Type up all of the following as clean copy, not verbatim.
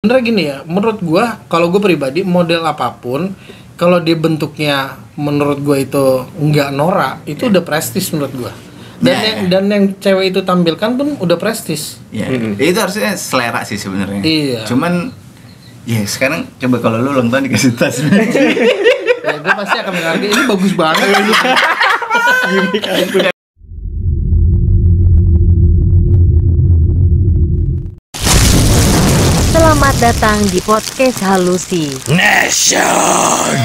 Sebenarnya gini ya, menurut gua kalau gue pribadi model apapun kalau dia bentuknya menurut gua itu nggak norak, itu udah prestis menurut gua. Dan yang cewek itu tampilkan pun udah prestis. Iya. Itu harusnya selera sih sebenarnya. Iya. Cuman ya sekarang coba kalau lu ulang tahun dikasih tas. Ya, gue pasti akan menghargai, ini bagus banget ini. Selamat datang di podcast Halusi Nation.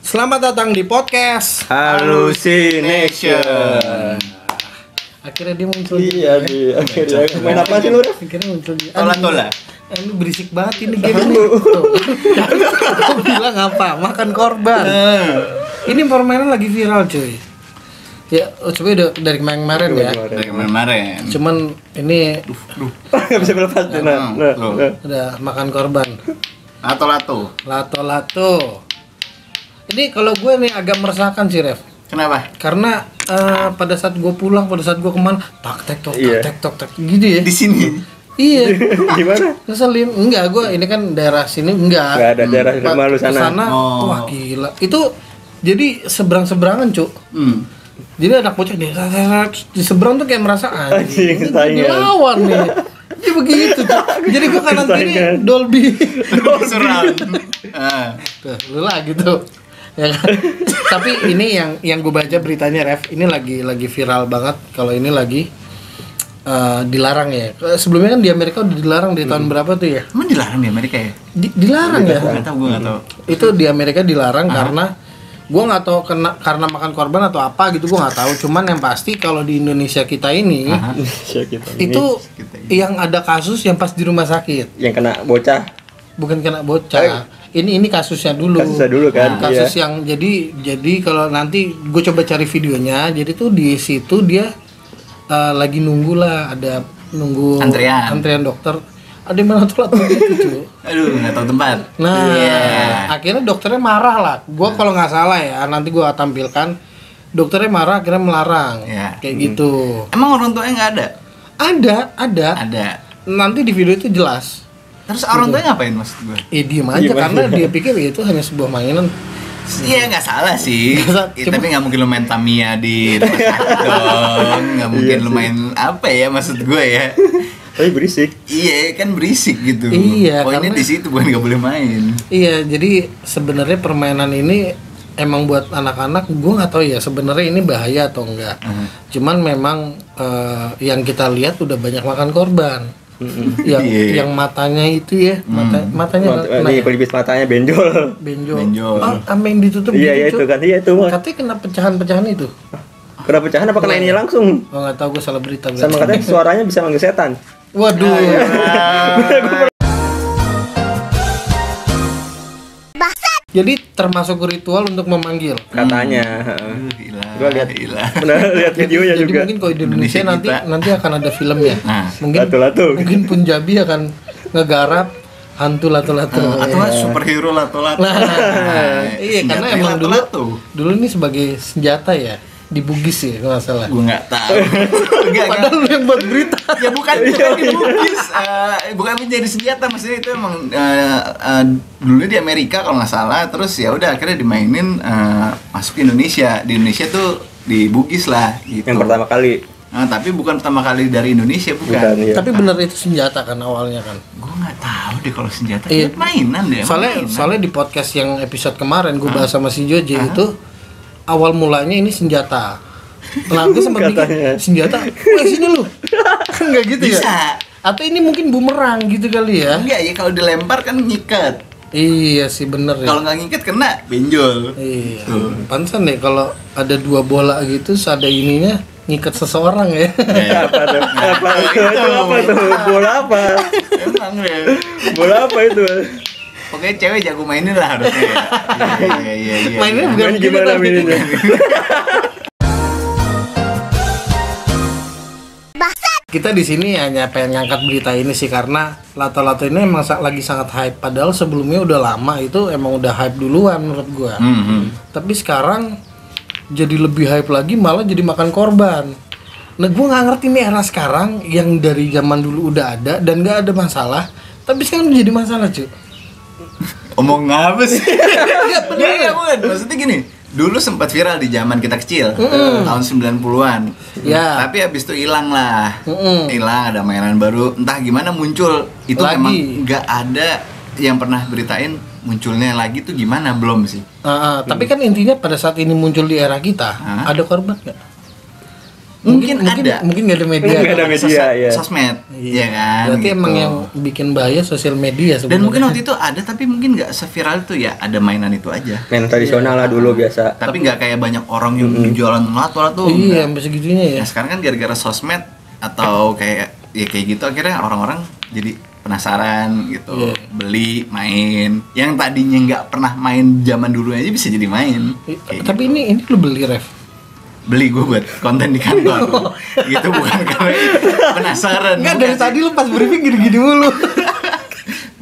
Selamat datang di podcast Hallucination. Akhirnya dia muncul. Iya, akhirnya. Main apa sih lu? Akhirnya muncul. Tola-tola. Ini berisik banget ini game ini. Aku bilang apa? Makan korban. Ini permainan lagi viral cuy. Ya, coba dari kemarin ya. Dari kemarin. Cuman ini Enggak bisa melepas tuh. udah makan korban. Lato-lato. Ini kalau gue nih agak meresahkan sih, Ref. Kenapa? Karena pada saat gue pulang, pada saat gue kemana, tek tok gitu ya. Di sini. Iya. Gimana? Ngeselin. Enggak, gue ini kan daerah sini enggak. Enggak ada daerah rumah lu sana. Oh. Wah gila. Itu jadi seberang-seberangan, Cuk. Jadi anak bocah di seberang tuh kayak merasa Anjing, ini saingan. dilawan nih. Jadi begitu, Cuk. Jadi gue kanan kiri Saingan. Dolby. Surround. Tuh, lu lagi tuh. Ya kan? Tapi ini yang gue baca beritanya, Ref, ini lagi viral banget kalau ini lagi dilarang ya. Sebelumnya kan di Amerika udah dilarang di tahun berapa tuh ya? Emang dilarang di Amerika ya? Dilarang ya? Gue nggak tahu. Itu di Amerika dilarang karena gue nggak tahu karena makan korban atau apa gitu, gue nggak tahu. Cuman yang pasti kalau di Indonesia kita ini itu yang ada kasus yang pas di rumah sakit, yang kena bocah. bukan kena bocah. Ini kasusnya dulu. Kasusnya dulu kan. Kasus Iya. yang jadi kalau nanti gue coba cari videonya. Jadi tuh di situ dia lagi nunggu lah, ada nunggu antrian dokter. Ada yang mana telat gitu, cuy. Aduh, nggak tahu tempat. Nah, Iya. akhirnya dokternya marah lah. Gua kalau nggak salah ya, nanti gua tampilkan. Dokternya marah, akhirnya melarang. Iya. Kayak gitu. Emang orang tuanya nggak ada? Ada. Ada. Nanti di video itu jelas. Terus orang tuanya ngapain maksud gue? Diem aja karena dia pikir ya itu hanya sebuah mainan. Iya nggak salah sih. Ya, Cuma- tapi nggak mungkin lu main Tamiya di rumah sakit dong. Nggak mungkin lu main apa ya maksud gue ya. Tapi berisik. Iya kan berisik gitu. Iya, Poinnya karena- di situ bukan nggak boleh main. Iya, jadi sebenarnya permainan ini emang buat anak-anak. Gua nggak tahu ya sebenarnya ini bahaya atau enggak. Cuman memang yang kita lihat udah banyak makan korban. Yang matanya itu ya, matanya Ini pelipis matanya benjol. benjol. Sama yang ditutup Iya, gitu, itu Cuk. kan. Iya, itu mah. Katanya kena pecahan-pecahan itu. Kena pecahan apa kena ini langsung? Oh, nggak tahu, gue salah berita. Sama katanya suaranya bisa manggil setan. Waduh. Jadi termasuk ritual untuk memanggil. Katanya. Gila. Gua lihat. Gila. Pernah lihat videonya Jadi juga. mungkin kalau di Indonesia Indonesia kita. nanti akan ada filmnya. Nah, mungkin lato-lato. mungkin Punjabi akan ngegarap hantu lato-lato. Atau superhero lato-lato. Nah, iya karena Senjatanya emang lato-lato. dulu ini sebagai senjata ya di Bugis ya kalau nggak salah. Gue nggak tahu. Nggak. Padahal lu yang buat berita. Ya bukan di Bugis, bukan menjadi senjata, maksudnya itu emang dulu di Amerika kalau nggak salah, terus ya udah akhirnya dimainin masuk ke Indonesia. Di Indonesia tuh di Bugis lah gitu. Yang pertama kali. Nah, tapi bukan pertama kali dari Indonesia, bukan. Iya. Tapi benar itu senjata kan awalnya kan. Gue nggak tahu deh kalau senjata. Iya. Itu mainan deh. Soalnya di podcast yang episode kemarin gue bahas sama si Joje itu awal mulanya ini senjata. Nah, gue sempat mikir Katanya. senjata, wah sini lu. Enggak gitu Bisa. ya? Atau ini mungkin bumerang gitu kali ya? Enggak ya, kalau dilempar kan ngikat. Iya sih bener ya. Kalau nggak ngikat kena benjol. Iya. Pantesan deh kalau ada dua bola gitu, terus ada ininya ngikat seseorang ya. Apa tuh? Apa tuh? Bola apa? Emang ya. Bola apa itu? Pokoknya cewek jago mainin lah harusnya ya. Iya. Mainnya bukan Main gitu gimana tapi. mainnya? kita di sini hanya pengen ngangkat berita ini sih karena lato-lato ini emang lagi sangat hype. Padahal sebelumnya udah lama itu emang udah hype duluan menurut gua. Tapi sekarang jadi lebih hype lagi, malah jadi makan korban. Nah gua nggak ngerti nih era sekarang yang dari zaman dulu udah ada dan nggak ada masalah, tapi sekarang jadi masalah cuy. Omong apa sih? Ya bukan. Maksudnya gini, dulu sempat viral di zaman kita kecil, tahun 90-an. Ya. Tapi habis itu hilang lah. Hilang, ada mainan baru. Entah gimana muncul. Itu Lagi. emang nggak ada yang pernah beritain munculnya lagi tuh gimana, belum sih? Tapi kan intinya pada saat ini muncul di era kita, ada korban nggak? Mungkin ada. Mungkin nggak ada media. Nggak ada media, ya. Sosmed, iya kan? Berarti gitu. emang yang bikin bahaya sosial media sebenarnya. Dan mungkin waktu itu ada, tapi mungkin nggak seviral itu ya. Ada mainan itu aja. Main tradisional lah dulu biasa. Tapi nggak kayak banyak orang yang jualan lato-lato. Iya, sampai segitunya ya. Nah sekarang kan gara-gara sosmed atau kayak gitu akhirnya orang-orang jadi penasaran gitu, beli, main. Yang tadinya nggak pernah main zaman dulu aja bisa jadi main. Kayak Tapi gitu. ini lu beli ref. Beli gue buat konten di kantor. Gitu bukan karena penasaran. Enggak, bukan dari sih. tadi lu pas briefing gini-gini mulu.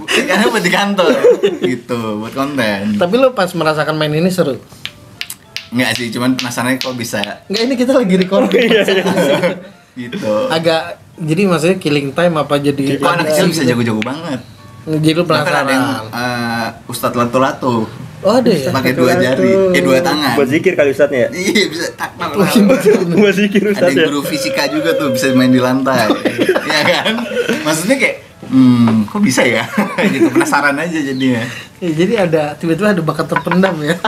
Karena buat di kantor gitu, buat konten. Tapi lu pas merasakan main ini seru. Enggak sih, cuman penasarannya kok bisa Enggak, ini kita lagi recording. gitu. Agak jadi maksudnya killing time apa jadi Kok anak kecil bisa jago-jago banget. Jadi lu Bahkan ada yang penasaran. Ustadz lato-lato Oh, ada ya? pakai 2 jari, 2 tangan. Buat zikir kali Ustadznya ya? Iya bisa tak. Buat zikir Ada yang Ustadznya. guru fisika juga tuh bisa main di lantai. Iya kan? Maksudnya kayak kok bisa ya? Gitu penasaran aja jadinya. Ya, jadi ada tiba-tiba ada bakat terpendam ya.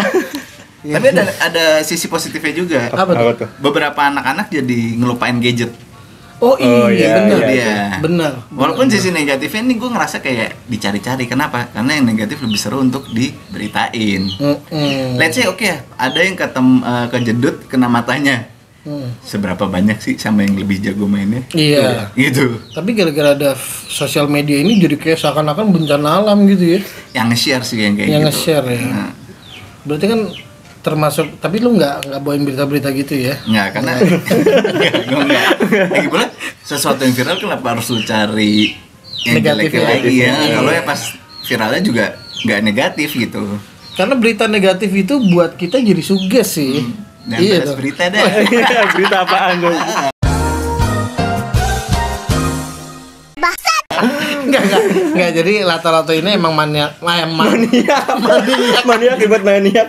Tapi ada sisi positifnya juga. Apa Apa tuh? tuh? Beberapa anak-anak jadi ngelupain gadget. Oh iya, iya, benar. iya. Benar. Walaupun sisi negatifnya nih gue ngerasa kayak dicari-cari. Kenapa? Karena yang negatif lebih seru untuk diberitain. Let's say oke, ada yang kejedut kena matanya. Seberapa banyak sih sama yang lebih jago mainnya? Iya. Gitu. Tapi gara-gara ada sosial media ini jadi kayak seakan-akan bencana alam gitu ya. Yang nge-share sih yang kayak Yang gitu. nge-share ya. Nah, Berarti kan termasuk, tapi lu nggak bawain berita-berita gitu ya? nggak, karena gue nggak. Lagi pula sesuatu yang viral kenapa harus lu cari yang Negatif jelek ya? lagi ya? Iya. Kalau ya pas viralnya juga nggak negatif gitu. Karena berita negatif itu buat kita jadi suges sih. Dan Iya bahas dong. berita deh. Berita apaan tuh? Enggak, jadi lato-lato ini emang maniak Maniak buat maniak.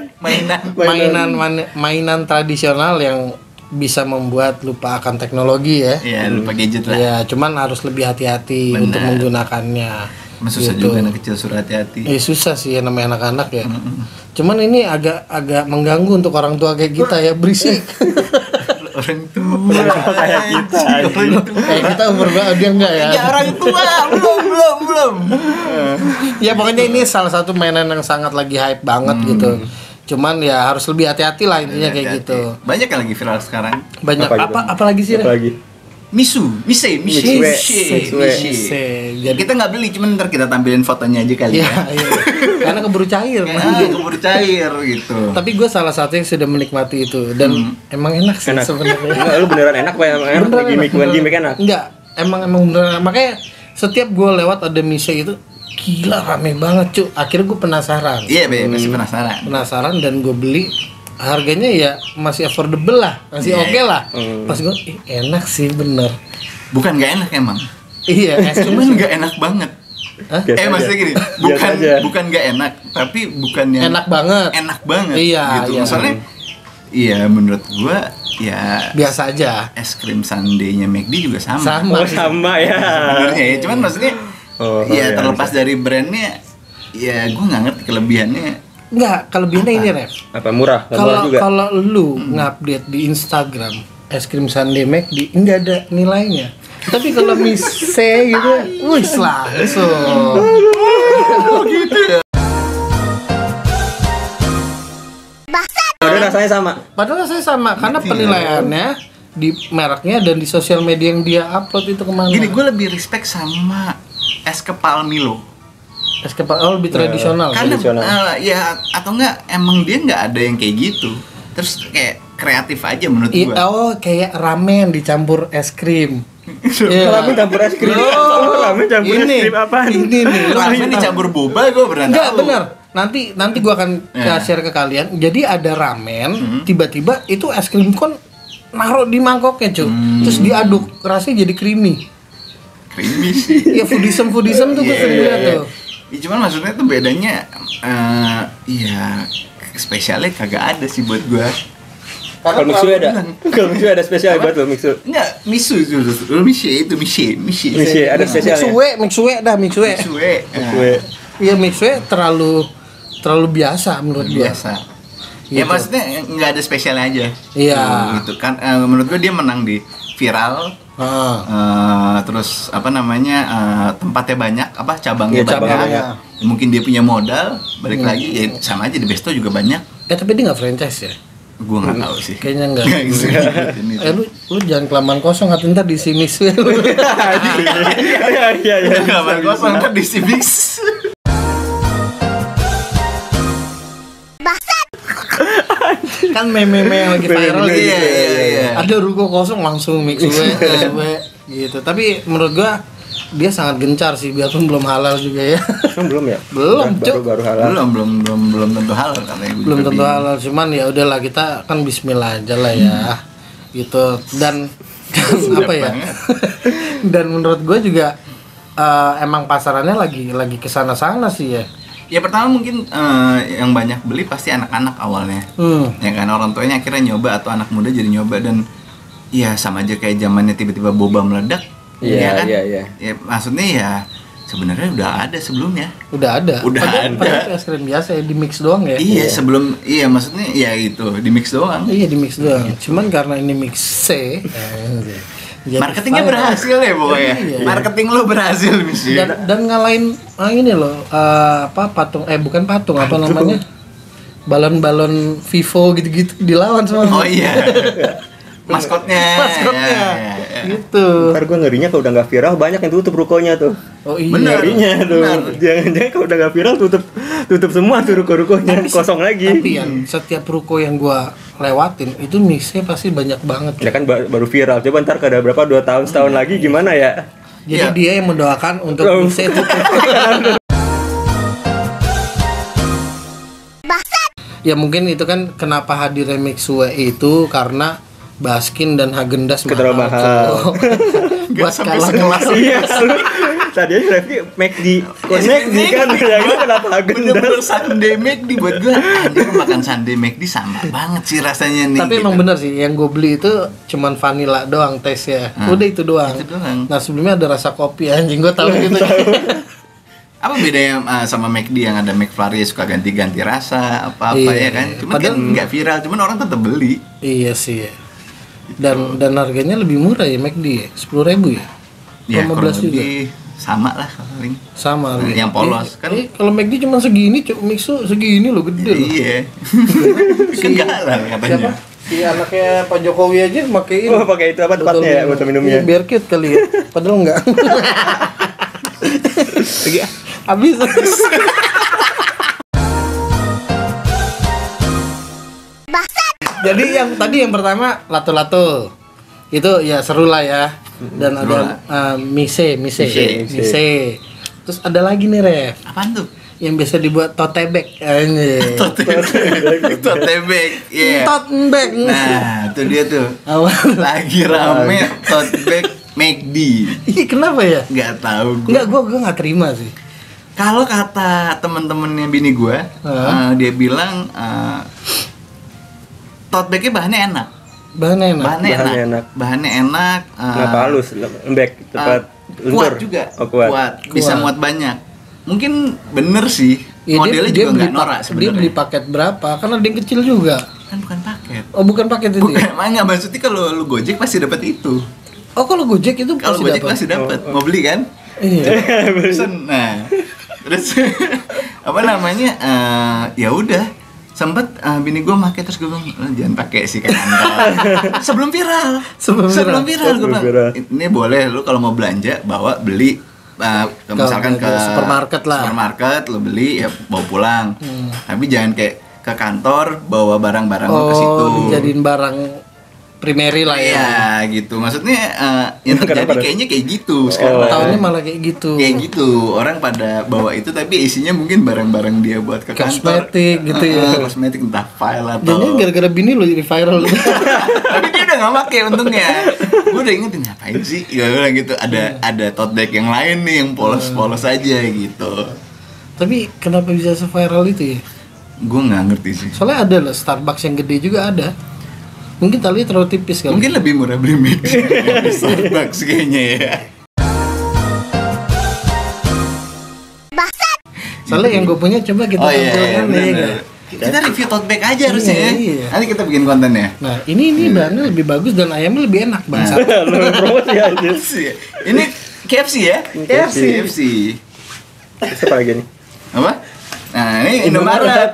mainan tradisional yang bisa membuat lupa akan teknologi ya. Iya, lupa gadget lah. Ya, cuman harus lebih hati-hati Benar. untuk menggunakannya. Emang susah Gitu. juga anak kecil suruh hati-hati. Susah sih ya namanya anak-anak ya. Cuman ini agak mengganggu untuk orang tua kayak kita ya, berisik. Orang tua Kayak kita. Orang tua. Kayak kita umur berapa dia enggak ya? Ya orang tua belum. Ya pokoknya ini salah satu mainan yang sangat lagi hype banget gitu. Cuman ya harus lebih hati-hati lah intinya kayak Hati-hati. gitu. Banyak yang lagi viral sekarang. Banyak Apa gitu? apa lagi sih? Apa lagi? Mise. Jadi Kita nggak beli, cuman ntar kita tampilin fotonya aja kali iya, ya. iya. Karena keburu cair. Keburu cair gitu. Tapi gue salah satu yang sudah menikmati itu dan emang enak sih Enak. sebenarnya. Enggak, lu beneran enak apa yang enak? Gimmick enak? Enggak, emang beneran. Makanya setiap gue lewat ada mise itu gila rame banget cuy. Akhirnya gue penasaran. Iya, masih penasaran. Penasaran dan gue beli. Harganya ya masih affordable lah, masih Iya. oke lah. Pas gue enak sih bener. Bukan nggak enak emang. Iya, Cuman nggak enak banget. Hah? Biasa Maksudnya aja. gini, Biasa aja. bukan nggak enak, tapi bukan yang enak banget. enak banget Iya, gitu. iya. Soalnya iya menurut gua ya Biasa aja. es krim sundae-nya McD juga sama. Sama. Oh sama ya. Sebenarnya ya, cuman maksudnya Oh, ya iya, terlepas bisa. dari brandnya, ya gua nggak ngerti kelebihannya. Enggak, kelebihannya ini Ref. Apa murah? Nggak murah Kalau juga. kalau lu ngupdate di Instagram es krim sundae McD enggak ada nilainya. Tapi kalau mise gitu, wis langsung. Udah rasanya sama. Padahal saya sama karena penilaiannya di mereknya dan di sosial media yang dia upload itu kemana? Gini, gua lebih respect sama es kepal Milo. Es kepal lebih tradisional. Karena Tradisional. ya atau enggak emang dia nggak ada yang kayak gitu. Terus kayak kreatif aja menurut gua. Oh, kayak ramen dicampur es krim. Iya. Ramen campur es krim. Ramen campur es krim apaan? Ini nih. Ramen dicampur boba gue pernah Enggak, tahu. bener. Nanti gua akan share ke kalian. Jadi ada ramen, tiba-tiba itu es krim kon naruh di mangkoknya, cuy. Terus diaduk, rasanya jadi creamy. Creamy sih. Ya foodism tuh gue sering lihat tuh. Ya, cuman maksudnya tuh bedanya iya spesialnya kagak ada sih buat gua. Kalau mixu ada? Kalau mixu ada spesial buat lo mixu. Enggak, misu dulu mishi. Mixu ada spesialnya. Mixue. Mixue. Iya, mixue terlalu biasa menurut gua. Biasa. Ya Gitu. maksudnya nggak ada spesialnya aja. Iya. Gitu kan. Menurut gua dia menang di viral. Terus apa namanya tempatnya banyak, cabangnya Iya, cabangnya banyak. banyak. Mungkin dia punya modal, balik lagi ya sama aja di Besto juga banyak. Tapi dia nggak franchise ya? Gua nggak tahu sih. Kayaknya enggak. Ini Lu jangan kelamaan kosong, atau ntar di sini sih. Iya. Kamar kosong kan di Civics. Kan meme yang lagi viral gitu. Iya. Ada ruko kosong langsung mixue gitu. Tapi menurut gua dia sangat gencar sih, biarpun belum halal juga ya. Belum ya? Belum, Cuk. Baru halal. Belum tentu halal katanya. Gua Belum juga tentu bingung. halal, cuman ya udahlah, kita kan bismillah aja lah ya. Gitu. Dan apa ya? Dan menurut gua juga emang pasarannya lagi kesana-sana sih ya. Ya pertama mungkin yang banyak beli pasti anak-anak awalnya. Ya kan orang tuanya akhirnya nyoba atau anak muda jadi nyoba, dan ya sama aja kayak zamannya tiba-tiba boba meledak. Iya, ya kan? iya. Ya maksudnya ya sebenarnya udah ada sebelumnya. Udah ada. Padahal es krim biasa ya, di mix doang ya. Iya, maksudnya ya itu di mix doang. Iya, di mix doang. Cuman karena ini mix C, jadi Marketingnya viral. berhasil ya pokoknya. Iya. Marketing lo berhasil misi. Dan ngalahin ini loh, patung, bukan patung, apa namanya, balon-balon Vivo gitu-gitu dilawan sama Oh iya. Maskotnya. Ya. gitu. Ntar gue ngerinya kalau udah nggak viral banyak yang tutup rukonya tuh. Oh iya. Bener. Ngerinya tuh. Jangan-jangan kalau udah nggak viral tutup semua tuh ruko-rukonya kosong lagi. Tapi yang setiap ruko yang gua lewatin itu mixnya pasti banyak banget. Ya kan baru viral. Coba ntar kada berapa 2 tahun setahun lagi gimana ya? Jadi Iya. dia yang mendoakan untuk mixnya itu. Ya mungkin itu kan kenapa hadirnya Mixue itu karena Baskin dan Häagen-Dazs Terlalu mahal. Buat sampai kalah sekelas. Iya. Tadi aja Raffi McD. McD kan ya itu kenapa Bener-bener Häagen-Dazs? Sunday McD buat gue. Anjir makan Sunday McD sama banget sih rasanya nih. Tapi emang bener sih, yang gue beli itu cuman vanilla doang tesnya. Udah itu doang. Itu doang. Nah sebelumnya ada rasa kopi, anjing gue tahu gitu. Apa bedanya sama McD yang ada McFlurry suka ganti-ganti rasa apa-apa Iya. ya kan? Cuman Padahal- kan nggak viral, cuman orang tetap beli. Iya sih. Dan harganya lebih murah ya McD ya, 10.000 ya. Ya 15 kurang juga. lebih sama lah paling. Sama harganya. Yang polos, kan? Kalau McD cuma segini, Mixu segini loh, gede loh. Iya. Kan nggak halal katanya. Siapa? Si anaknya Pak Jokowi aja pakein. Oh, pakai itu apa tempatnya ya, botol minumnya? Iya, biar cute kali ya. Padahal enggak. Habis. Jadi yang pertama lato-lato. Itu ya seru lah ya. Dan ada mise. Terus ada lagi nih, Ref, Apaan tuh? yang biasa dibuat tote bag. Anjir. Tote bag. Iya. Tote bag. Nah, itu dia tuh. Awal. Lagi rame tote bag McD. Iya, kenapa ya? Nggak tahu gue. Enggak, gua enggak terima sih. Kalau kata temen-temennya bini gue, dia bilang tote bagnya bahannya enak. Bahannya enak. Bahannya enak. Kenapa halus? Lembek tepat Kuat juga. Oh, kuat. Bisa muat banyak. Mungkin bener sih. Ya, Modelnya juga nggak norak dia sebenarnya. beli paket berapa? Karena dia kecil juga. Kan bukan paket. Oh, bukan paket itu ya? Bukan, nggak maksudnya kalau lu Gojek pasti dapat itu. Oh, kalau Gojek itu Kalau pasti Gojek dapat. pasti dapat. Mau beli kan? Iya. Pesen. Nah, terus apa namanya? Ya udah. Sempet bini gue pakai, terus gue bilang jangan pakai sih kan. Sebelum viral. Sebelum viral gue bilang viral. ini boleh lu kalau mau belanja bawa beli misalkan ke supermarket lah. Supermarket lu beli ya bawa pulang. Tapi jangan kayak ke kantor bawa barang-barang lu ke situ. Oh, dijadiin barang primary lah ya. Iya gitu. Maksudnya yang terjadi Kenapa? kayaknya kayak gitu sekarang. Tahunnya malah kayak gitu. Kayak gitu. Orang pada bawa itu tapi isinya mungkin barang-barang dia buat ke kantor. Kosmetik gitu ya. Kosmetik entah file atau. Jangan gara-gara bini lo jadi viral. Tapi dia udah gak pake untungnya. Gue udah ingetin ngapain sih? Ya udah gitu. Ada tote bag yang lain nih yang polos-polos aja gitu. Tapi kenapa bisa se-viral itu ya? Gue nggak ngerti sih. Soalnya ada loh Starbucks yang gede juga ada. Mungkin talinya terlalu tipis kali. Mungkin lebih murah beli McD dari Starbucks kayaknya ya. Soalnya yang gue punya coba kita tampilkan nih. bener. Kita review tote bag aja harusnya ya. Iya. Nanti kita bikin kontennya. Nah ini bahannya lebih bagus dan ayamnya lebih enak bang. Lu promosi aja. Ini KFC ya? KFC. Terus apa lagi nih? Apa? Nah ini Indomaret.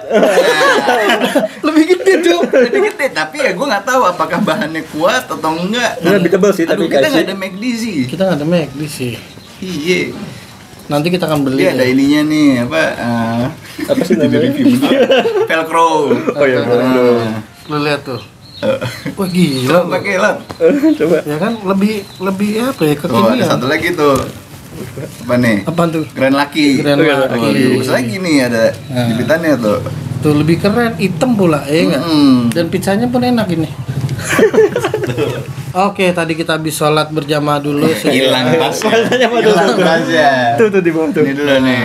Lebih gede tuh. Lebih gede, tapi ya gue nggak tahu apakah bahannya kuat atau enggak. Ini lebih tebal sih, Aduh, tapi kita KFC. nggak ada McD sih. Kita nggak ada McD sih. Iya. Nanti kita akan beli. Dia ada ya. ininya nih apa? Apa sih namanya? Velcro. Oh iya, Velcro. Lu lihat tuh. Wah gila. Coba pakai lah. Coba. Ya kan lebih apa ya Oh, ada kekinian. satu lagi tuh. Apa nih? Apaan tuh? Grand Lucky. Grand Lucky. Bagus lagi nih ada jepitannya tuh. Tuh lebih keren, hitam pula, ya enggak? Dan pizzanya pun enak ini. Oke, tadi kita habis sholat berjamaah dulu. Hilang tasnya. Tasnya apa tuh? Hilang tasnya. Tuh di bawah tuh. Ini dulu nih.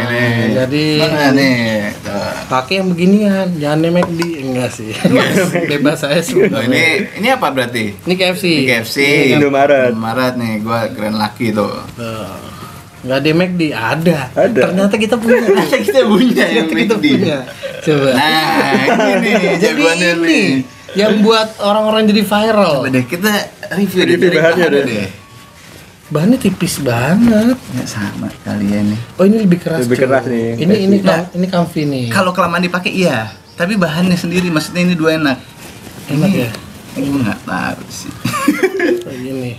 Jadi- mana nih? Tuh. Pakai yang beginian, jangan yang McD. Enggak sih. Bebas saya Oh, sebenarnya. ini apa berarti? Ini KFC. Ini KFC. Indomaret. Indomaret nih, gua Grand Lucky tuh. Enggak ada McD, ada. Ada. Ternyata kita punya. Ternyata kita punya yang Ternyata kita McD. punya. Coba. Nah, ini nih Jadi jagoannya ini nih. yang buat orang-orang jadi viral. Coba deh kita review Review dari bahannya bahannya deh. deh. Bahannya tipis banget. Ya sama kalian nih. Oh ini lebih keras. Lebih cuy. keras nih. Ini comfy nih. Kalau kelamaan dipakai iya, tapi bahannya sendiri maksudnya ini dua enak. Enak ya. Ini gue nggak tahu sih. Kayak gini.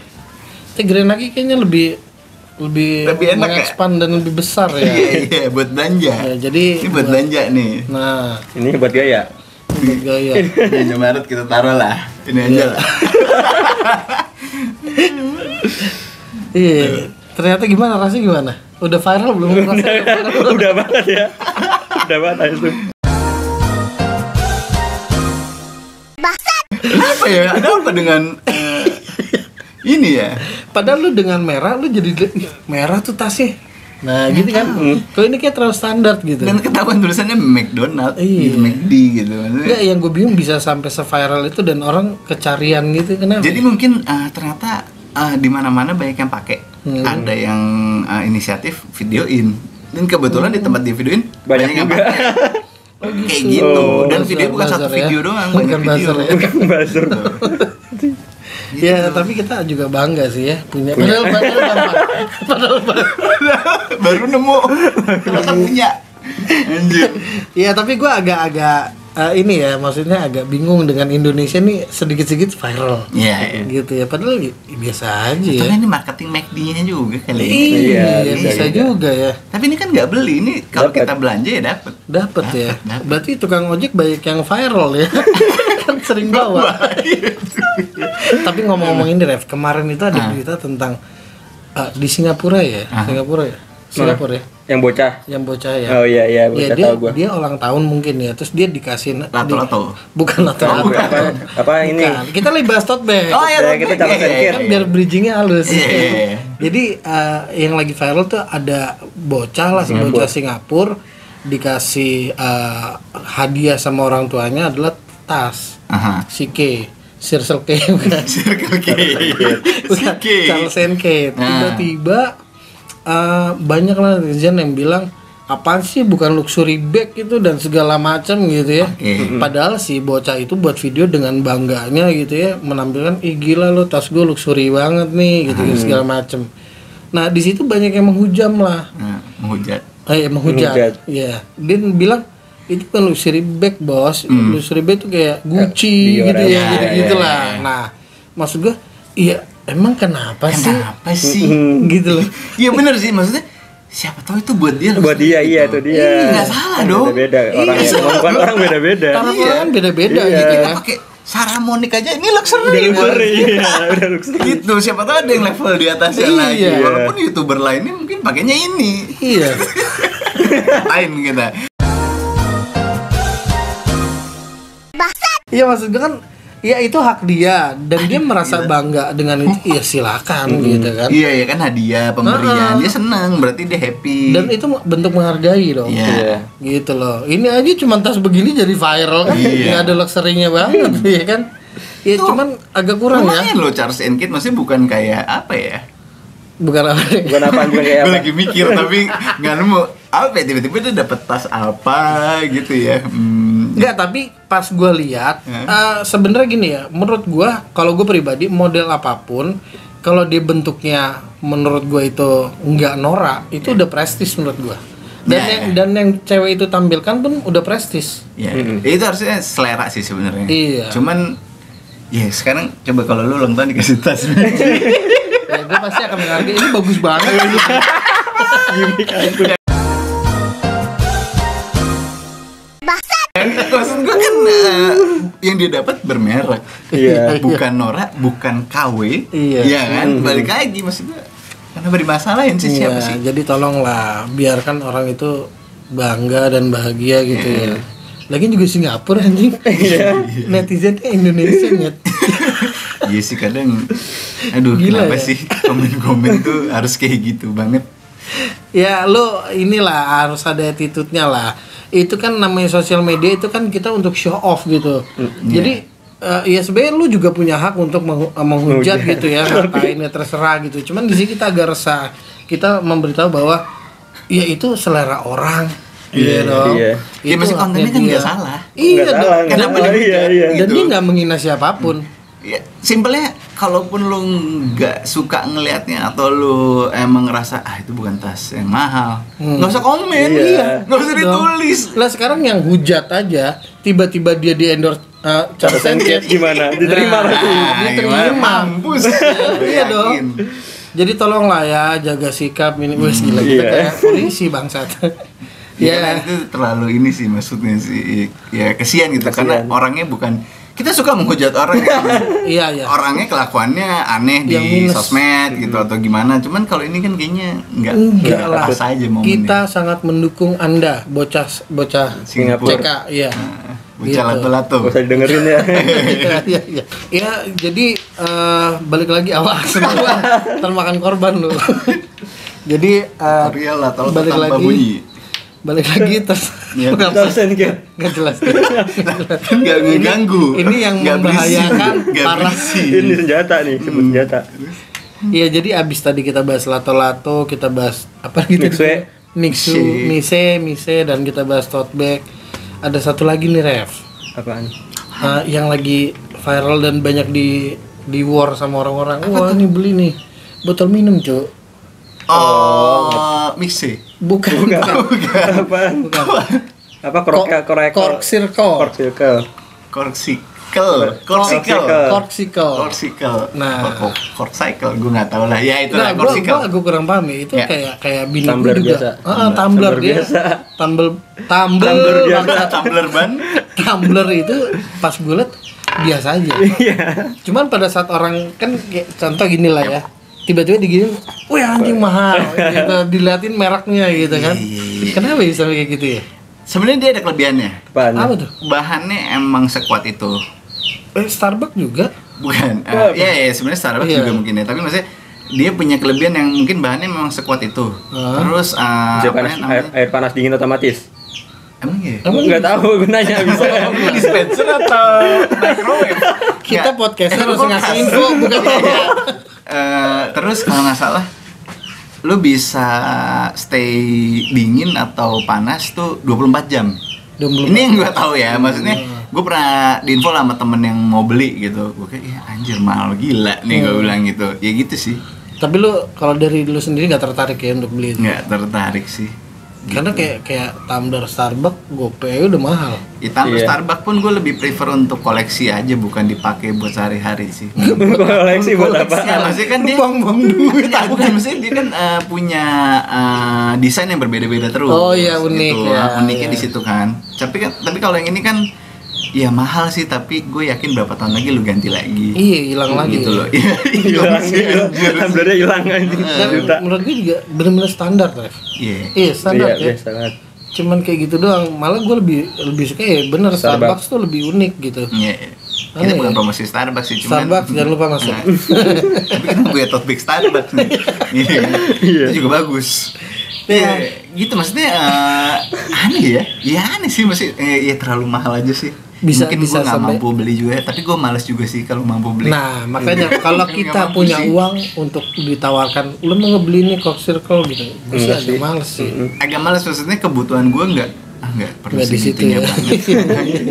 Tapi Grand Lucky kayaknya lebih Lebih enak ya? mengekspand dan lebih besar ya. Iya, buat belanja. Ya, jadi Ini buat belanja nih. Nah, Ini buat gaya. buat gaya. Di Indomaret kita taruh lah. Ini aja lah. Iya. Ternyata gimana rasanya gimana? Udah viral belum? Udah banget ya. Udah banget itu. Apa ya? Ada apa dengan ini ya? Padahal lu dengan merah lu jadi "Ih, merah tuh tasnya. Nah, gitu kan. Kalau ini kayak terlalu standar gitu. Dan ketahuan tulisannya McDonald, Iya. gitu, McD gitu. Maksudnya, Enggak, yang gue bingung bisa sampai se-viral itu dan orang kecarian gitu. Kenapa? jadi mungkin ternyata di mana-mana banyak yang pakai. Ada yang inisiatif videoin. Dan kebetulan di tempat di videoin Banyak yang juga. pakai. Kayak gitu. Dan Buzzer, video bukan satu buzzer ya. video doang, Bukan banyak video. buzzer ya. Buzzer. Ya, tapi kita juga bangga sih ya punya. Padahal gampang. Padahal Baru nemu. Ternyata punya. Anjir. ya, tapi gue agak-agak ini ya, maksudnya agak bingung dengan Indonesia nih sedikit-sedikit viral. Iya. Gitu ya. Padahal biasa aja ya. Tapi ini marketing McD-nya juga kali. Iya, Iya, bisa bisa juga ya. Tapi ini kan nggak beli, ini kalau Dapet. kita belanja ya dapat. Dapat ya. Dapet. Berarti tukang ojek banyak yang viral ya. Kan sering bawa. Tapi ngomong-ngomong ini Rev, kemarin itu ada berita tentang di Singapura ya. Singapura ya. Singapura ya. Yang bocah. Yang bocah ya. Oh iya Ya, iya, bocah dia, tahu gua. dia ulang tahun mungkin ya. Terus dia dikasih Lato-lato. bukan lato-lato. Apa ini? Bukan. Kita lagi bahas tote bag. Oh iya, Ya, kita oke. catat sedikit. Kan biar bridgingnya halus. Iya. Jadi yang lagi viral tuh ada bocah lah, bocah Singapura dikasih hadiah sama orang tuanya adalah tas Aha. CK, Circle K bukan? Circle K. Bukan, Charles and Kate. Tiba-tiba banyak lah netizen yang bilang apaan sih bukan luxury bag itu dan segala macam gitu ya. Padahal si bocah itu buat video dengan bangganya gitu ya, menampilkan ih gila lo tas gue luxury banget nih gitu, segala macam. Nah di situ banyak yang menghujam lah. Nah, menghujat. Menghujat. Iya. Dia bilang itu kan luxury bag bos. Luxury bag tuh kayak Gucci Dior gitu ya, aja. gitu-gitu Iya, lah. iya. Nah, maksud gue, iya emang kenapa sih? Kenapa sih? Gitu loh. Iya bener sih, maksudnya siapa tahu itu buat dia. Buat dia, iya itu dia. Iya, nggak salah dong. Beda-beda orang Iya, yang ngomongkan orang beda-beda. Karena orang kan beda-beda Iya. gitu ya. Kita pakai Saramonic aja ini luxury. Udah Bos. luxury, iya, udah luxury. Gitu, siapa tahu ada yang level di atasnya Iya. lagi. Walaupun YouTuber lainnya mungkin pakainya ini. Iya. Lain kita. Iya maksud gue kan ya itu hak dia dan dia merasa bangga dengan itu ya silakan gitu kan. Iya ya kan hadiah pemberian, dia seneng berarti dia happy. Dan itu bentuk menghargai dong. Iya. Gitu loh. Ini aja cuma tas begini jadi viral kan. Iya. Nggak ada luxury-nya banget ya kan. Ya Tuh, cuman agak kurang ya. lumayan loh Charles and Kate, maksudnya bukan kayak apa ya? Bukan apa. Bukan apaan, bukan kayak Gue apa. lagi mikir tapi nggak nemu apa ya, tiba-tiba dia dapet tas apa gitu ya. Enggak, tapi pas gue lihat sebenarnya gini ya, menurut gue kalau gue pribadi model apapun kalau dia bentuknya menurut gue itu nggak norak itu udah prestis menurut gue. Dan yang cewek itu tampilkan pun udah prestis. Ya, itu harusnya selera sih sebenarnya. Iya. Cuman ya sekarang coba kalau lu ulang tahun dikasih tas. Ya gue pasti akan menghargai ini bagus banget. Maksud gue kan yang dia dapat bermerek. Iya. Bukan norak, bukan KW. Iya. Iya kan? Balik lagi maksud gue. Kenapa dimasalahin sih, siapa sih? Jadi tolonglah biarkan orang itu bangga dan bahagia gitu ya. Lagian juga Singapura anjing. Netizennya Indonesia nyet. Iya sih kadang aduh Gila kenapa ya? sih komen-komen tuh harus kayak gitu banget. Ya lo inilah harus ada attitude-nya lah. Itu kan namanya sosial media itu kan kita untuk show off gitu. Jadi ya sebenarnya lu juga punya hak untuk menghujat gitu ya, ngapain ya terserah gitu. Cuman di sini kita agak resah. Kita memberitahu bahwa ya itu selera orang. Iya dong. Iya. Ya masih kontennya kan nggak salah. Iya Nggak dong. salah, Dan, Kenapa nggak dihujat? salah, iya. dan Gitu. dia nggak menghina siapapun. Ya, simpelnya kalaupun lu nggak suka ngelihatnya atau lu emang ngerasa itu bukan tas yang mahal, nggak usah komen, Iya. nggak usah Dong. ditulis. Lah sekarang yang hujat aja tiba-tiba dia di endorse Charles and Kate. Gimana? Diterima Nah, berarti. diterima. gimana? Mampus. Iya dong. Yakin. Jadi tolonglah ya jaga sikap ini. Wes gila kita Iya. kayak polisi bangsat. Ya, Ya. itu terlalu ini sih maksudnya sih. Ya kesian gitu karena Kesian. orangnya bukan kita suka menghujat orang Iya ya. orangnya kelakuannya aneh Yang di minus. sosmed gitu atau gimana. Cuman kalau ini kan kayaknya Enggak lah. pas aja momennya. Kita sangat mendukung Anda bocah Singapura. CK iya. Bocah Gitu. lato-lato. Gak usah didengerin ya. Iya iya. Ya jadi balik lagi awal semua termakan korban lu. Jadi Tutorial lah kalau balik tanpa lagi. bunyi. Balik lagi terus Iya. Kenapa? Charles and Kate. Nggak jelas. Nggak ngeganggu. Ini yang Nggak berisik, membahayakan nggak parah. berisik. Ini senjata nih, sebut senjata. Iya, jadi abis tadi kita bahas lato-lato, kita bahas apa gitu? Mixue. Mise, dan kita bahas tote bag. Ada satu lagi nih, Rev. Apaan? Yang lagi viral dan banyak di war sama orang-orang. Wah, ini beli nih botol minum, Cuk. Mixe. Bukan. Apaan? Apa korek Cork circle. Cork circle. Corksicle. Nah. Corksicle, gue nggak tahu lah. Ya itu Nah, lah gua corksicle. kurang paham ya. Itu Ya. kayak bini Tumbler gua juga. biasa. Tumbler Tumbler dia. biasa. Tumbler biasa. Tumbler ban. Tumbler itu pas gue liat biasa aja. Iya. Cuman pada saat orang kan kayak contoh gini lah ya. Tiba-tiba diginin, wih anjing mahal, gitu, diliatin mereknya gitu kan. Iya. Kenapa bisa kayak gitu ya? Sebenarnya dia ada kelebihannya. Apaan? Apa tuh? Bahannya emang sekuat itu. Starbucks juga. Bukan. Ya sebenarnya Starbucks Iya. juga mungkin ya. Tapi maksudnya dia punya kelebihan yang mungkin bahannya memang sekuat itu. Terus Bisa apa panas, ya namanya? air panas dingin otomatis. Emang ya? Nggak tahu gunanya bisa. Dispenser atau microwave? Kita Nggak. podcaster harus Kulkas. ngasih info, bukan ya. Terus kalau nggak salah lu bisa stay dingin atau panas tuh 24 jam. Ini yang gue tahu ya, maksudnya gue pernah diinfo sama temen yang mau beli gitu. Gue kayak, ya anjir mahal gila nih gue bilang gitu. Ya gitu sih, Tapi lu kalau dari lu sendiri nggak tertarik ya untuk beli itu? nggak tertarik sih. Karena kayak tumbler Starbucks GoPay udah mahal. Ya, tambah Iya. Starbucks pun gue lebih prefer untuk koleksi aja, bukan dipakai buat sehari-hari sih. Koleksi buat apa? Ya, maksudnya kan dia Buang-buang duit. Nggak, bukan, maksudnya dia kan punya desain yang berbeda-beda terus. Oh iya, unik gitu. ya, Uniknya iya. di situ kan. Tapi kalau yang ini kan Iya mahal sih, tapi gue yakin berapa tahun lagi lu ganti lagi. Iya, hilang lagi. Gitu loh. Hilang tumblernya hilang anjing. Dan Juta. menurut gue juga benar-benar standar, Ref. Iya. Iya, standar ya. Sangat. Cuman kayak gitu doang. Malah gue lebih suka ya bener Starbucks tuh lebih unik gitu. Iya. Kita bukan promosi Starbucks sih, cuman Starbucks jangan lupa masuk. tapi kan gue tote bag Starbucks nih. Iya. Itu juga bagus. Iya, gitu maksudnya aneh ya. Iya aneh sih masih ya terlalu mahal aja sih. Mungkin gue nggak mampu beli juga, tapi gue males juga sih kalau mampu beli. Nah makanya kalau kita punya uang untuk ditawarkan, lu mau ngebeli nih Coke Circle gitu, gue sih agak males sih. Agak males, maksudnya kebutuhan gue nggak perlu Nggak di situ segitunya ya. banget.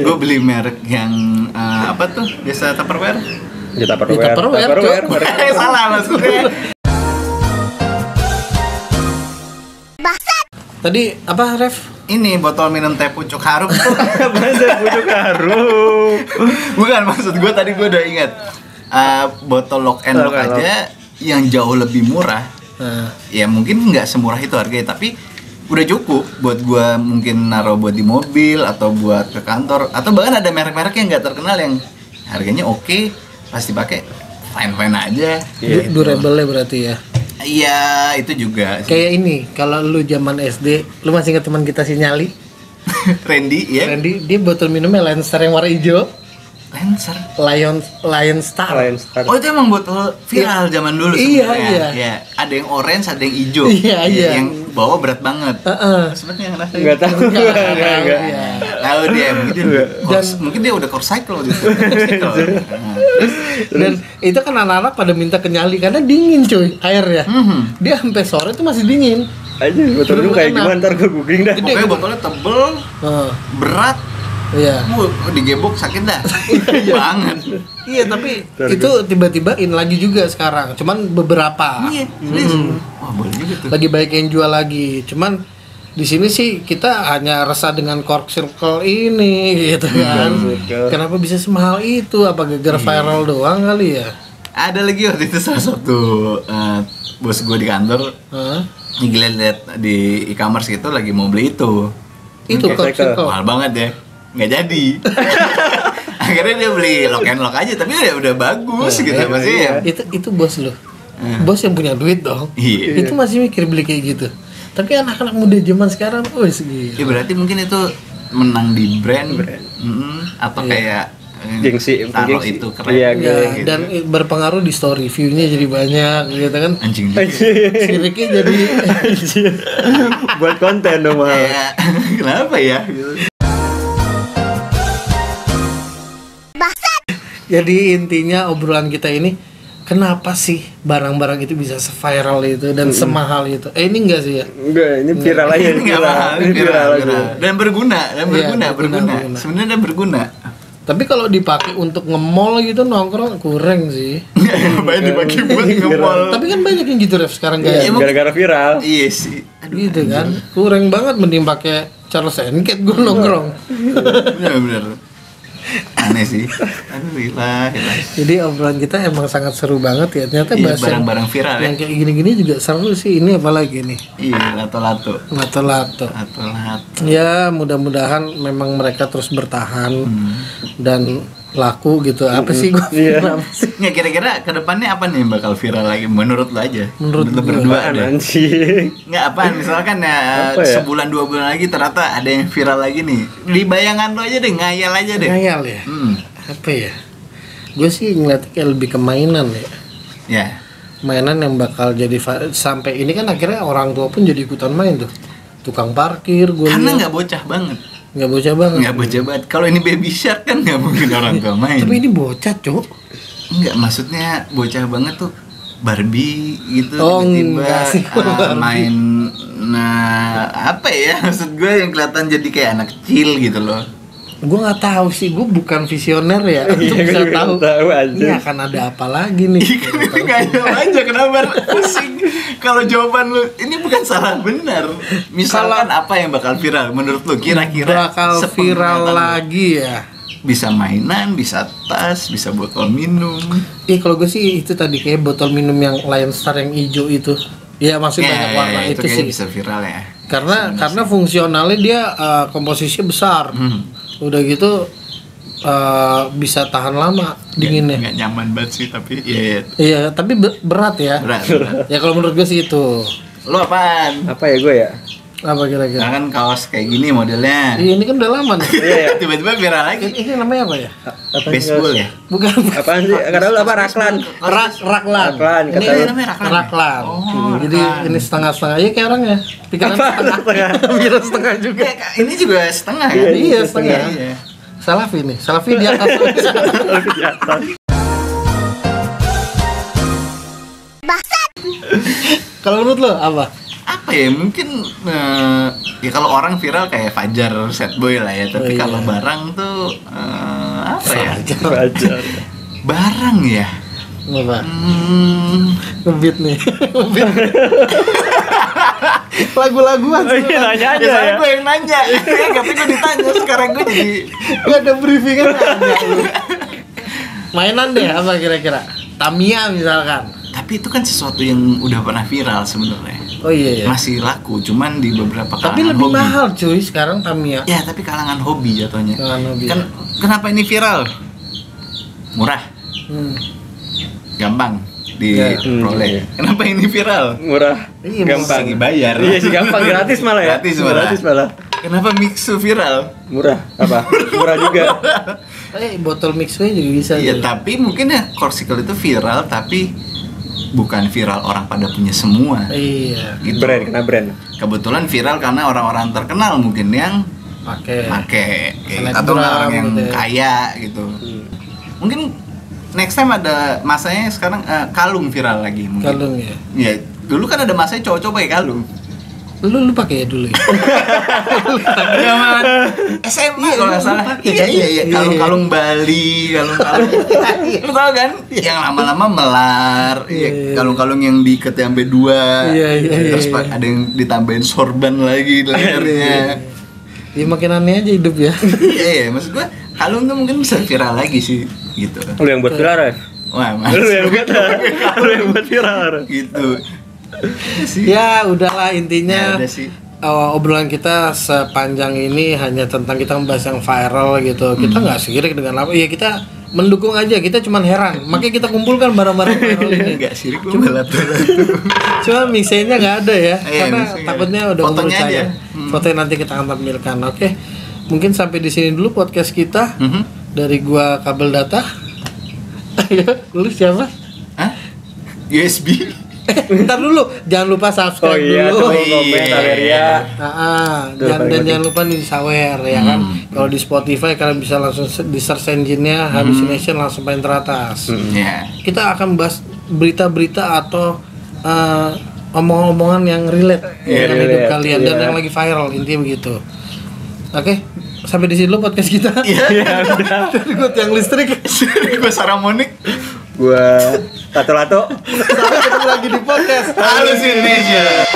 Gue beli merek yang apa tuh biasa Tupperware. Ya Tupperware. Salah maksudnya. Tadi apa, Ref? Ini botol minum teh pucuk harum. Masa pucuk harum. Bukan, maksud gue tadi gue udah ingat botol lock and lock aja yang jauh lebih murah. Ya mungkin nggak semurah itu harganya, tapi udah cukup buat gue mungkin naruh buat di mobil atau buat ke kantor, atau bahkan ada merek-merek yang nggak terkenal yang harganya oke, pasti pakai fine aja. Durable berarti ya. Iya, itu juga. Kayak ini, kalau lu zaman SD, lu masih ingat teman kita si Nyali? Randy, ya. Randy, dia botol minumnya Lancer yang warna hijau. Lancer. Lion Star. Oh, itu emang botol viral zaman dulu Iya, sebenarnya. iya. Ya, ada yang orange, ada yang hijau. Iya. Yang bawa berat banget. Sebenarnya yang rasanya. Enggak tahu. Enggak. Tahu dia mungkin dia udah core cycle gitu. Dan itu kan anak-anak pada minta ke Nyali karena dingin cuy airnya. Dia sampai sore itu masih dingin. Aja botol lu kayak gimana, ntar gue googling dah. Pokoknya botolnya tebel, berat. Iya. Digebok sakit dah. Banget. Iya, tapi itu tiba-tiba in lagi juga sekarang. Cuman beberapa. Iya. Wah, boleh juga tuh. Lagi baik yang jual lagi. Cuman di sini sih kita hanya resah dengan Coke Circle ini gitu kan. Kenapa bisa semahal itu? Apa gara-gara viral doang kali ya? Ada lagi waktu itu salah satu bos gue di kantor. Lihat di e-commerce gitu lagi mau beli itu. Itu Coke Circle. Mahal banget ya. Nggak jadi. Akhirnya dia beli lock and lock aja, tapi udah bagus gitu pasti ya. Itu bos lo. Bos yang punya duit dong. Iya. Itu masih mikir beli kayak gitu. Tapi anak-anak muda zaman sekarang, ya berarti mungkin itu menang di brand. Atau kayak gengsi itu keren. Iya, gitu. Dan berpengaruh di story view-nya jadi banyak gitu kan. Anjing. Siriknya jadi buat konten dong mal. Kenapa ya? Jadi intinya obrolan kita ini, kenapa sih barang-barang itu bisa se-viral itu dan semahal itu? Ini enggak sih ya? Enggak, ini viral aja. Ini viral aja. Dan berguna. Sebenarnya berguna. Tapi kalau dipakai untuk nge-mall gitu nongkrong kurang sih. Banyak dipakai buat nge-mall. Tapi kan banyak yang gitu Ref sekarang kayak. Gara-gara viral. Iya sih. Gitu kan. Kurang banget, mending pakai Charles & Kate gue nongkrong. Bener. Aneh sih. Aduh, hilang. Jadi obrolan kita emang sangat seru banget ya. Ternyata bahas barang-barang viral yang kayak gini-gini juga seru sih. Ini apalagi nih? Iya, lato-lato. Ya, mudah-mudahan memang mereka terus bertahan dan laku gitu. Apa sih gue? Nggak, kira-kira kedepannya apa nih yang bakal viral lagi menurut lo aja? Menurut lo berdua ada? Anjing. Nggak, apaan? Misalkan ya sebulan 2 bulan lagi ternyata ada yang viral lagi nih. Di bayangan lo aja deh, ngayal aja deh. Ngayal ya? Apa ya? Gue sih ngeliatnya kayak lebih ke mainan ya. Ya. Mainan yang bakal jadi sampai ini kan akhirnya orang tua pun jadi ikutan main tuh. Tukang parkir gue. Karena nggak bocah banget. Nggak bocah banget. Kalau ini Baby Shark kan nggak mungkin orang tua main. Tapi ini bocah cuk. Enggak, maksudnya bocah banget tuh Barbie gitu. Enggak sih. Main apa ya, maksud gue yang kelihatan jadi kayak anak kecil gitu loh. Gue nggak tahu sih, gue bukan visioner ya untuk bisa tahu. Ini akan ada apa lagi nih? Ngayal aja, kenapa pusing? Kalau jawaban lu ini bukan salah benar. Misalkan apa yang bakal viral menurut lu kira-kira? Bakal viral lagi ya. Bisa mainan, bisa tas, bisa botol minum. Kalau gue sih itu tadi kayak botol minum yang Lion Star yang hijau itu. Ya maksudnya banyak warna itu sih. Bisa viral ya. Karena fungsionalnya dia komposisinya besar. Udah gitu bisa tahan lama dinginnya. Nggak nyaman banget sih tapi iya. Iya, tapi berat ya. Berat. Ya kalau menurut gue sih itu. Lo apaan? Apa ya gue ya? Apa kira-kira? Nah kan kaos kayak gini modelnya. Iya, ini kan udah lama nih. Tiba-tiba viral lagi. Ini namanya apa ya? Apa Baseball ya? Bukan. Apaan sih? Kata lu apa? Raklan. Raklan. Raklan, Ini kata lu. namanya raklan. Raklan. Oh, Jadi raklan. ini setengah-setengah. Iya kayak orangnya. Pikiran Apa? setengah. Pikiran setengah juga. Ini juga setengah kan? Iya, setengah. Iya. Salafi nih. Salafi di atas. Di atas. Kalau menurut lo apa? Apa ya mungkin ya kalau orang viral kayak Fajar Sad Boy lah ya, tapi Oh, iya. kalau barang tuh apa ya? Wajar. Barang ya. Apa? Hmm, Ngebit nih. Ngebit. Lagu-laguan. Iya, nanya aja biasanya ya. gue yang nanya, tapi gue ditanya sekarang gue jadi Gak ada briefingan nanya lu. Mainan deh apa kira-kira? Tamiya misalkan. tapi itu kan sesuatu yang udah pernah viral sebenarnya. Oh iya ya. Masih laku, cuman di beberapa kalangan Tapi lebih hobi. mahal cuy sekarang Tamiya. Ya, tapi kalangan hobi jatuhnya. Kalangan hobi. Kan kenapa ini viral? Murah, Hmm. gampang Ya. diperoleh. Kenapa ini viral? Murah. Iya, Gampang. Lagi bayar. Iya sih gampang, gratis malah ya. Gratis malah. Kenapa Mixu viral? Murah. Apa? Murah juga. Botol Mixway juga bisa. Iya, tuh. tapi mungkin ya Corsicle itu viral, tapi bukan viral orang pada punya semua. Iya. Gitu. Brand, kena brand. Kebetulan viral karena orang-orang terkenal mungkin yang Pakai. pakai atau Selebgram orang yang gitu ya. kaya gitu. Mungkin next time ada masanya sekarang kalung viral lagi mungkin. Kalung ya. Ya, dulu kan ada masanya cowok-cowok pakai kalung. Lu pakai ya dulu ya. Zaman SMA kalau nggak salah. pakai. Iya. Kalung-kalung Bali, kalung-kalung. Lu tau kan? Yang lama-lama melar, Iya. kalung-kalung yang diikat sampai 2. Iya. Terus ada yang ditambahin sorban lagi di lehernya. Ya makin aneh aja hidup ya. Iya, maksud gua kalung tuh mungkin bisa viral lagi sih gitu. Lu yang buat viral, Ref. Wah, Lu yang buat. Lu yang buat viral, Ref. gitu. Sih. Ya udahlah Ya, intinya udah sih. obrolan kita sepanjang ini hanya tentang kita membahas yang viral gitu. Kita nggak sirik dengan apa. Ya kita mendukung aja. Kita cuman heran. Makanya kita kumpulkan barang-barang viral ini. Enggak sirik gua balap. Cuma mixnya nggak ada ya. Iya, Karena mixnya takutnya udah fotonya keburu aja. cair. Fotonya nanti kita akan tampilkan. Oke. Mungkin sampai di sini dulu podcast kita. Dari gua Kabel Data. Ayo, lu siapa? Hah? USB? Ntar dulu, jangan lupa subscribe Oh iya, dulu. tuh komen Averia. Jangan lupa di sawer ya kan. Kalau di Spotify kalian bisa langsung di search engine-nya Hallucination langsung paling teratas. Ya. Kita akan bahas berita-berita atau omong-omongan yang relate dengan hidup relate, kalian dan iya. yang lagi viral, intinya begitu. Oke, sampai di sini dulu podcast kita. Iya, udah. Dari gue tiang listrik. Gua Saramonik. Gua Lato-lato. Sampai ketemu lagi di podcast Hallucination.